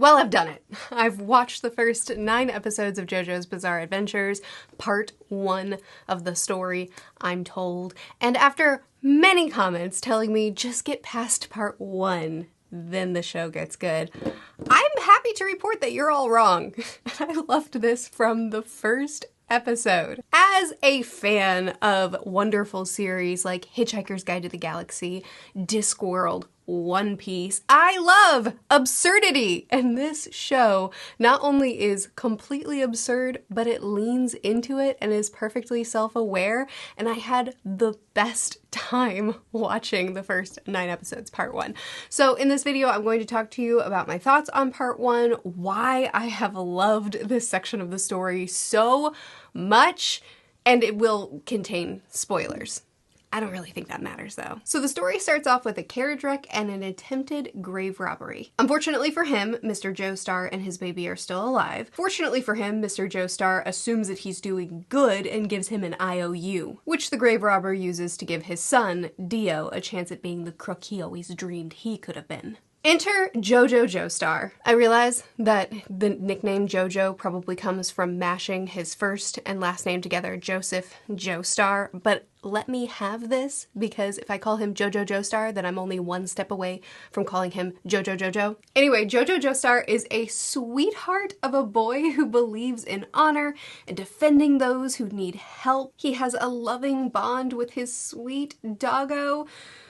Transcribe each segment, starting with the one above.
Well, I've done it. I've watched the first 9 episodes of JoJo's Bizarre Adventures, part 1 of the story, I'm told. And after many comments telling me just get past part 1, then the show gets good, I'm happy to report that you're all wrong. I loved this from the first episode. As a fan of wonderful series like Hitchhiker's Guide to the Galaxy, Discworld, One Piece, I love absurdity! And this show not only is completely absurd, but it leans into it and is perfectly self-aware, and I had the best time watching the first 9 episodes, part 1. So in this video, I'm going to talk to you about my thoughts on part 1, why I have loved this section of the story so much, and it will contain spoilers. I don't really think that matters though. So the story starts off with a carriage wreck and an attempted grave robbery. Unfortunately for him, Mr. Joestar and his baby are still alive. Fortunately for him, Mr. Joestar assumes that he's doing good and gives him an IOU, which the grave robber uses to give his son, Dio, a chance at being the crook he always dreamed he could have been. Enter Jojo Joestar. I realize that the nickname Jojo probably comes from mashing his first and last name together, Joseph Joestar, but let me have this, because if I call him Jojo Joestar, then I'm only one step away from calling him Jojo Jojo. Anyway, Jojo Joestar is a sweetheart of a boy who believes in honor and defending those who need help. He has a loving bond with his sweet doggo,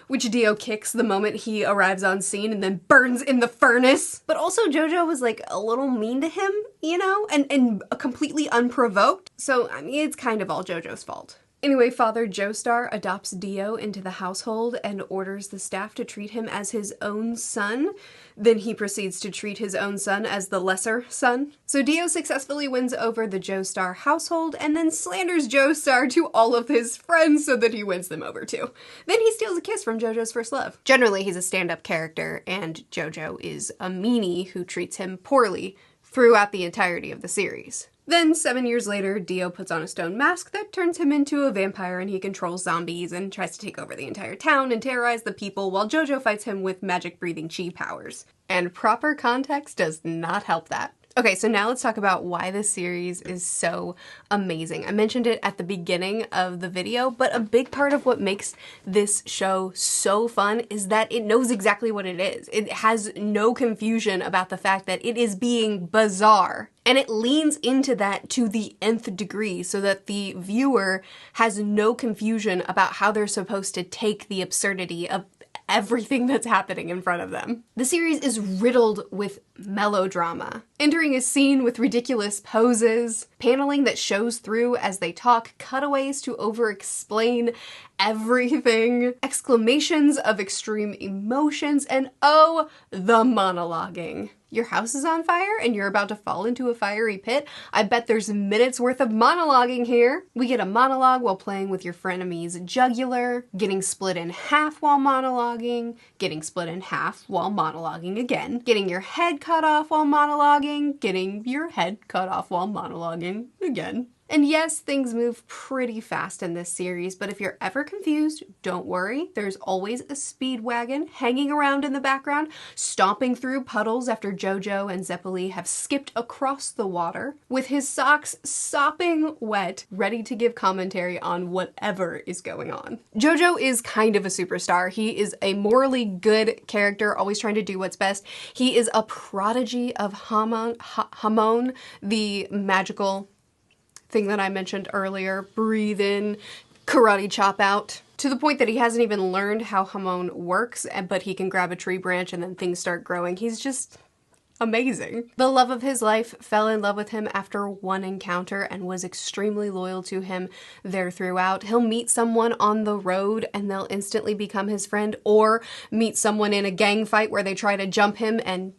which Dio kicks the moment he arrives on scene and then burns in the furnace. But also Jojo was like a little mean to him, you know, and completely unprovoked. So, I mean, it's kind of all Jojo's fault. Anyway, Father Joestar adopts Dio into the household and orders the staff to treat him as his own son. Then he proceeds to treat his own son as the lesser son. So Dio successfully wins over the Joestar household and then slanders Joestar to all of his friends so that he wins them over too. Then he steals a kiss from Jojo's first love. Generally, he's a stand-up character, and Jojo is a meanie who treats him poorly throughout the entirety of the series. Then, 7 years later, Dio puts on a stone mask that turns him into a vampire, and he controls zombies and tries to take over the entire town and terrorize the people while Jojo fights him with magic-breathing chi powers. And proper context does not help that. Okay, so now let's talk about why this series is so amazing. I mentioned it at the beginning of the video, but a big part of what makes this show so fun is that it knows exactly what it is. It has no confusion about the fact that it is being bizarre. And it leans into that to the nth degree so that the viewer has no confusion about how they're supposed to take the absurdity of everything that's happening in front of them. The series is riddled with melodrama. Entering a scene with ridiculous poses, paneling that shows through as they talk, cutaways to over-explain everything, exclamations of extreme emotions, and oh, the monologuing. Your house is on fire and you're about to fall into a fiery pit? I bet there's minutes worth of monologuing here. We get a monologue while playing with your frenemy's jugular, getting split in half while monologuing, getting split in half while monologuing again, getting your head cut off while monologuing, getting your head cut off while monologuing again. And yes, things move pretty fast in this series, but if you're ever confused, don't worry. There's always a speed wagon hanging around in the background, stomping through puddles after Jojo and Zeppeli have skipped across the water, with his socks sopping wet, ready to give commentary on whatever is going on. Jojo is kind of a superstar. He is a morally good character, always trying to do what's best. He is a prodigy of Hamon, the magical thing that I mentioned earlier, breathe in, karate chop out, to the point that he hasn't even learned how Hamon works, but he can grab a tree branch and then things start growing. He's just amazing. The love of his life fell in love with him after one encounter and was extremely loyal to him there throughout. He'll meet someone on the road and they'll instantly become his friend, or meet someone in a gang fight where they try to jump him and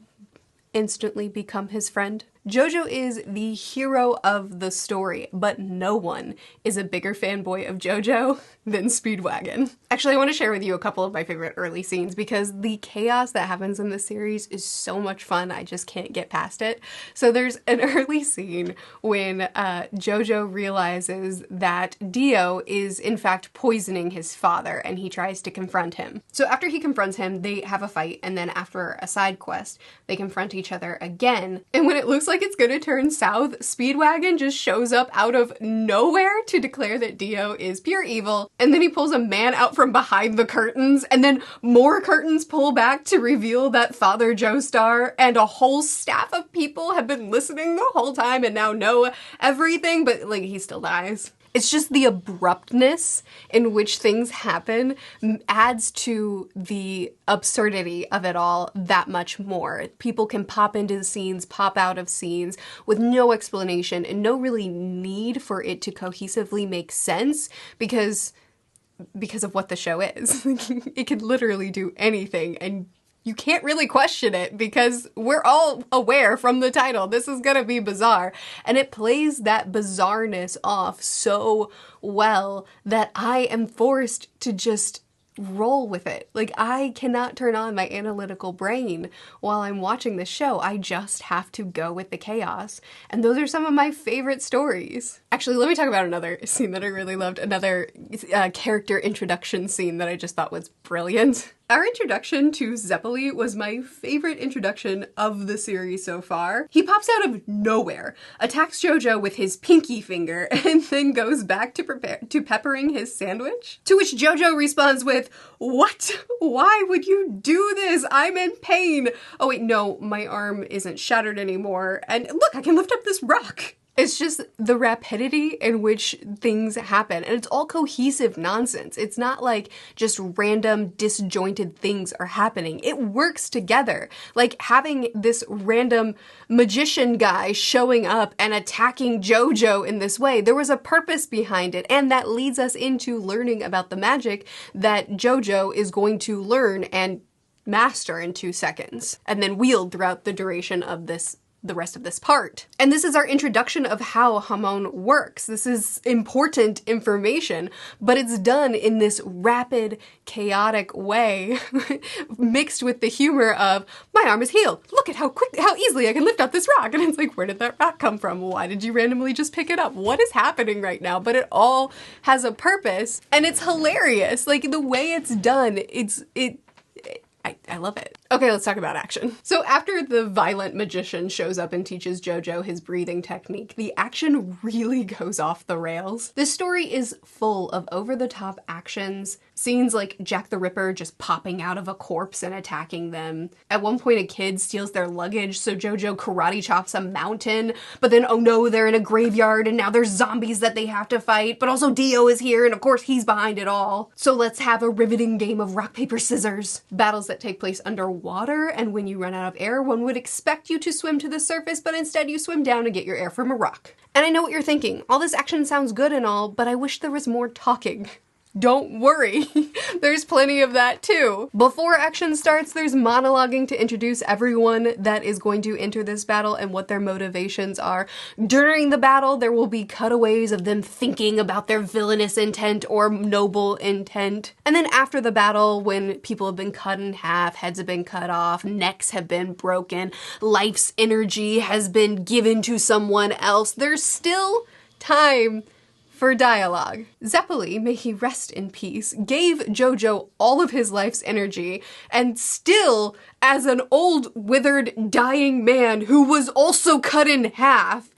instantly become his friend. Jojo is the hero of the story, but no one is a bigger fanboy of Jojo than Speedwagon. Actually, I want to share with you a couple of my favorite early scenes because the chaos that happens in this series is so much fun, I just can't get past it. So there's an early scene when Jojo realizes that Dio is in fact poisoning his father, and he tries to confront him. So after he confronts him, they have a fight, and then after a side quest, they confront each other again. And when it looks like it's gonna turn south, Speedwagon just shows up out of nowhere to declare that Dio is pure evil, and then he pulls a man out from behind the curtains, and then more curtains pull back to reveal that Father Joestar, and a whole staff of people have been listening the whole time and now know everything, but like he still dies. It's just the abruptness in which things happen adds to the absurdity of it all that much more. People can pop into the scenes, pop out of scenes with no explanation and no really need for it to cohesively make sense because of what the show is. It could literally do anything, and you can't really question it because we're all aware from the title this is gonna be bizarre, and it plays that bizarreness off so well that I am forced to just roll with it. Like, I cannot turn on my analytical brain while I'm watching this show. I just have to go with the chaos. And those are some of my favorite stories. Actually, let me talk about another scene that I really loved, another character introduction scene that I just thought was brilliant. Our introduction to Zeppeli was my favorite introduction of the series so far. He pops out of nowhere, attacks Jojo with his pinky finger, and then goes back to peppering his sandwich. To which Jojo responds with, "What? Why would you do this? I'm in pain. Oh wait, no, my arm isn't shattered anymore. And look, I can lift up this rock." It's just the rapidity in which things happen, and it's all cohesive nonsense. It's not like just random disjointed things are happening. It works together. Like having this random magician guy showing up and attacking Jojo in this way, there was a purpose behind it, and that leads us into learning about the magic that Jojo is going to learn and master in 2 seconds, and then wield throughout the duration of the rest of this part. And this is our introduction of how Hamon works. This is important information, but it's done in this rapid, chaotic way, mixed with the humor of, my arm is healed. Look at how easily I can lift up this rock. And it's like, where did that rock come from? Why did you randomly just pick it up? What is happening right now? But it all has a purpose, and it's hilarious. Like, the way it's done, I love it. Okay, let's talk about action. So after the violent magician shows up and teaches Jojo his breathing technique, the action really goes off the rails. This story is full of over-the-top actions, scenes like Jack the Ripper just popping out of a corpse and attacking them. At one point, a kid steals their luggage, so Jojo karate chops a mountain, but then, oh no, they're in a graveyard and now there's zombies that they have to fight, but also Dio is here and of course he's behind it all. So let's have a riveting game of rock, paper, scissors. Battles that take place underwater, and when you run out of air, one would expect you to swim to the surface, but instead you swim down to get your air from a rock. And I know what you're thinking. All this action sounds good and all, but I wish there was more talking. Don't worry, there's plenty of that too. Before action starts, there's monologuing to introduce everyone that is going to enter this battle and what their motivations are. During the battle, there will be cutaways of them thinking about their villainous intent or noble intent. And then after the battle, when people have been cut in half, heads have been cut off, necks have been broken, life's energy has been given to someone else, there's still time for dialogue. Zeppeli, may he rest in peace, gave Jojo all of his life's energy, and still, as an old, withered, dying man who was also cut in half,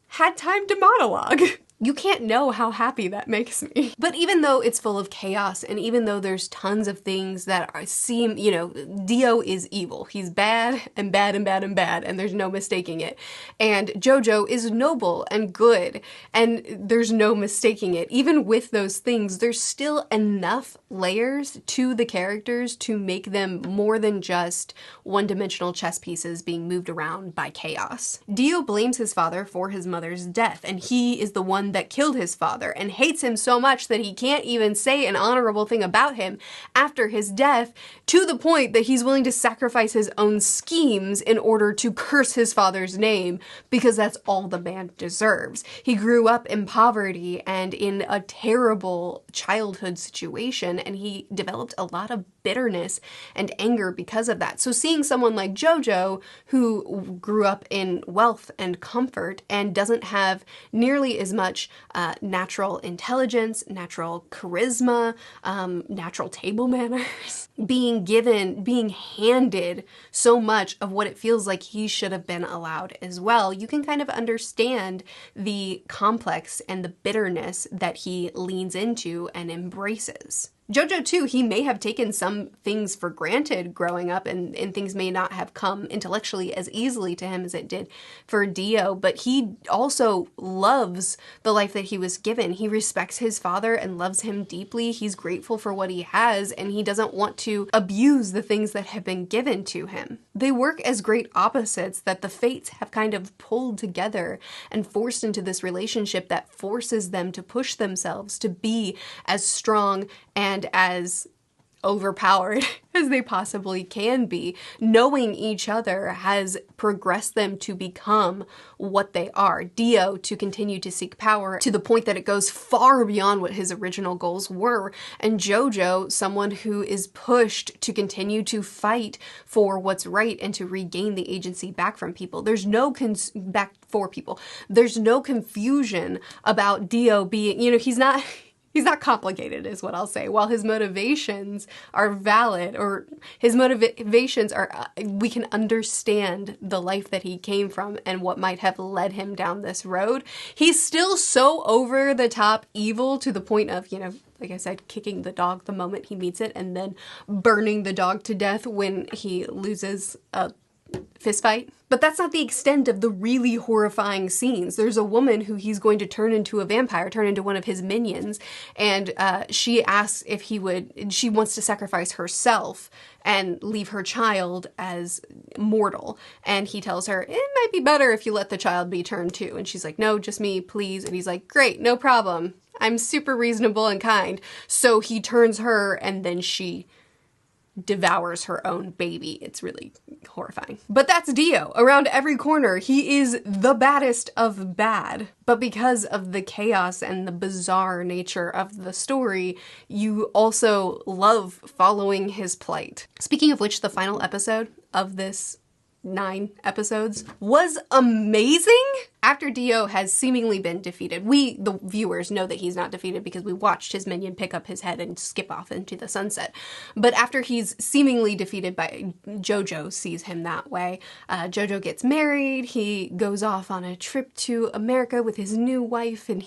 had time to monologue. You can't know how happy that makes me. But even though it's full of chaos, and even though there's tons of things that seem, you know, Dio is evil. He's bad and bad and bad and bad, and there's no mistaking it. And Jojo is noble and good, and there's no mistaking it. Even with those things, there's still enough layers to the characters to make them more than just one-dimensional chess pieces being moved around by chaos. Dio blames his father for his mother's death, and he is the one one that killed his father and hates him so much that he can't even say an honorable thing about him after his death, to the point that he's willing to sacrifice his own schemes in order to curse his father's name, because that's all the man deserves. He grew up in poverty and in a terrible childhood situation, and he developed a lot of bitterness and anger because of that. So seeing someone like Jojo, who grew up in wealth and comfort and doesn't have nearly as much natural intelligence, natural charisma, natural table manners, being handed so much of what it feels like he should have been allowed as well, you can kind of understand the complex and the bitterness that he leans into and embraces. Jojo, too, he may have taken some things for granted growing up, and things may not have come intellectually as easily to him as it did for Dio, but he also loves the life that he was given. He respects his father and loves him deeply. He's grateful for what he has, and he doesn't want to abuse the things that have been given to him. They work as great opposites that the fates have kind of pulled together and forced into this relationship that forces them to push themselves to be as strong and as overpowered as they possibly can be. Knowing each other has progressed them to become what they are. Dio to continue to seek power to the point that it goes far beyond what his original goals were, and Jojo, someone who is pushed to continue to fight for what's right and to regain the agency back from people. There's no There's no confusion about Dio being, he's not complicated is what I'll say. While his motivations are valid, or his motivations are, we can understand the life that he came from and what might have led him down this road. He's still so over the top evil to the point of, like I said, kicking the dog the moment he meets it and then burning the dog to death when he loses a fist fight. But that's not the extent of the really horrifying scenes. There's a woman who he's going to turn into a vampire, turn into one of his minions, and she asks if she wants to sacrifice herself and leave her child as mortal. And he tells her, it might be better if you let the child be turned too. And she's like, no, just me, please. And he's like, great, no problem. I'm super reasonable and kind. So he turns her, and then she devours her own baby. It's really horrifying. But that's Dio. Around every corner, he is the baddest of bad. But because of the chaos and the bizarre nature of the story, you also love following his plight. Speaking of which, the final episode of this 9 episodes was amazing. After Dio has seemingly been defeated, we, the viewers, know that he's not defeated because we watched his minion pick up his head and skip off into the sunset. But after he's seemingly defeated by Jojo, sees him that way, Jojo gets married, he goes off on a trip to America with his new wife, and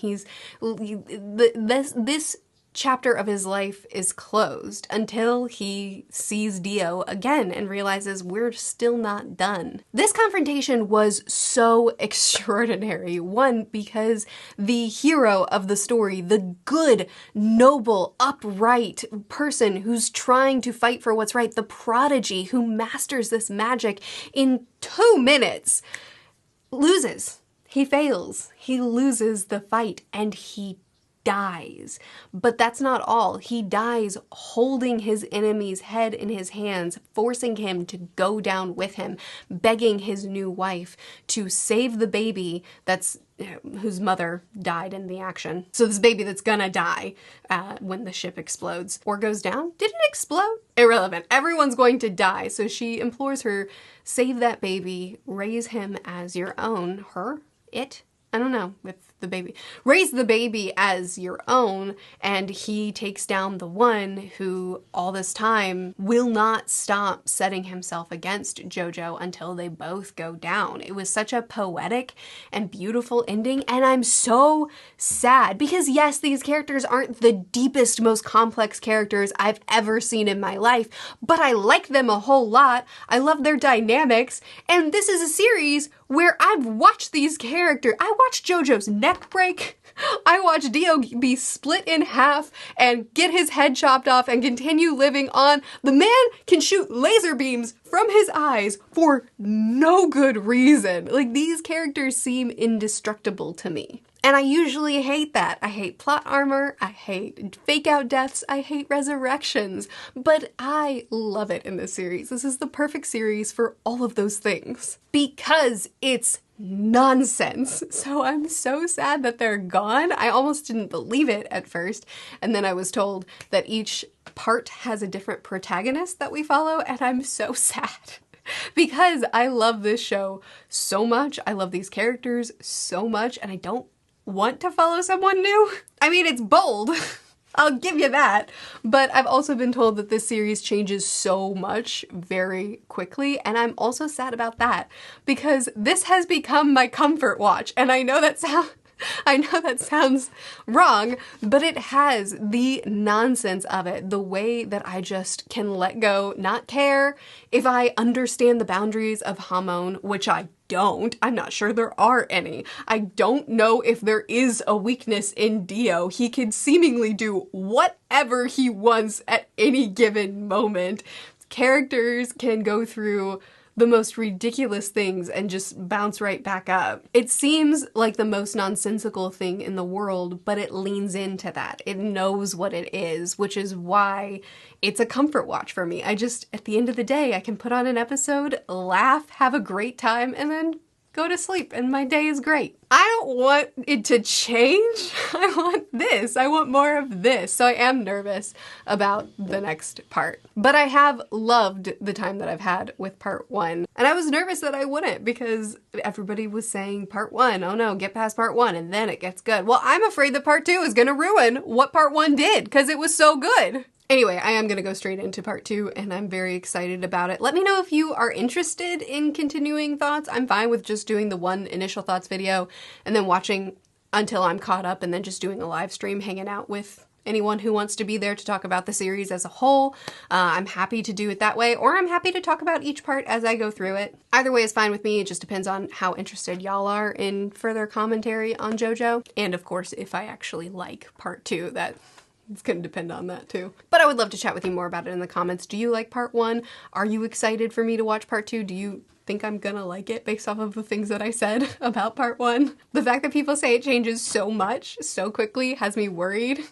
this chapter of his life is closed until he sees Dio again and realizes we're still not done. This confrontation was so extraordinary. One, because the hero of the story, the good, noble, upright person who's trying to fight for what's right, the prodigy who masters this magic in 2 minutes, loses. He fails. He loses the fight, and he dies. But that's not all. He dies holding his enemy's head in his hands, forcing him to go down with him, begging his new wife to save the baby whose mother died in the action. So this baby that's gonna die when the ship explodes or goes down. Did it explode? Irrelevant. Everyone's going to die. So she implores her, save that baby, raise him as your own. I don't know, with the baby. Raise the baby as your own, and he takes down the one who all this time will not stop setting himself against Jojo until they both go down. It was such a poetic and beautiful ending, and I'm so sad because yes, these characters aren't the deepest, most complex characters I've ever seen in my life, but I like them a whole lot. I love their dynamics, and this is a series where I've watched these characters. I watched Jojo's neck break. I watched Dio be split in half and get his head chopped off and continue living on. The man can shoot laser beams from his eyes for no good reason. Like, these characters seem indestructible to me. And I usually hate that. I hate plot armor, I hate fake out deaths, I hate resurrections, but I love it in this series. This is the perfect series for all of those things because it's nonsense. So I'm so sad that they're gone. I almost didn't believe it at first, and then I was told that each part has a different protagonist that we follow, and I'm so sad. Because I love this show so much, I love these characters so much, and I don't want to follow someone new. I mean, it's bold. I'll give you that. But I've also been told that this series changes so much very quickly, and I'm also sad about that because this has become my comfort watch, and I know that sounds wrong, but it has the nonsense of it, the way that I just can let go, not care if I understand the boundaries of Hamon, which I don't. I'm not sure there are any. I don't know if there is a weakness in Dio. He can seemingly do whatever he wants at any given moment. Characters can go through the most ridiculous things and just bounce right back up. It seems like the most nonsensical thing in the world, but it leans into that. It knows what it is, which is why it's a comfort watch for me. At the end of the day, I can put on an episode, laugh, have a great time, and then go to sleep, and my day is great. I don't want it to change. I want this. I want more of this. So I am nervous about the next part. But I have loved the time that I've had with part 1. And I was nervous that I wouldn't because everybody was saying part 1, oh no, get past part 1 and then it gets good. Well, I'm afraid that part 2 is gonna ruin what part 1 did because it was so good. Anyway, I am gonna go straight into part 2 and I'm very excited about it. Let me know if you are interested in continuing thoughts. I'm fine with just doing the one initial thoughts video and then watching until I'm caught up and then just doing a live stream hanging out with anyone who wants to be there to talk about the series as a whole. I'm happy to do it that way, or I'm happy to talk about each part as I go through it. Either way is fine with me. It just depends on how interested y'all are in further commentary on JoJo. And of course, if I actually like part 2, it's gonna depend on that too. But I would love to chat with you more about it in the comments. Do you like part 1? Are you excited for me to watch part 2? Do you think I'm gonna like it based off of the things that I said about part 1? The fact that people say it changes so much, so quickly, has me worried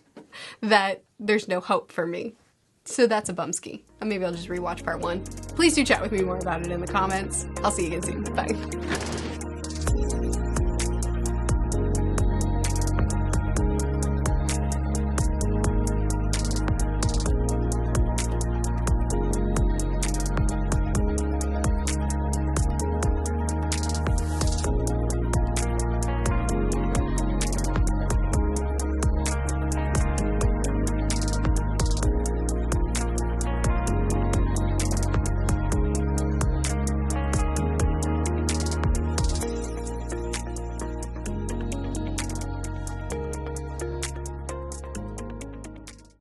that there's no hope for me. So that's a bumski. Maybe I'll just rewatch part 1. Please do chat with me more about it in the comments. I'll see you again soon. Bye.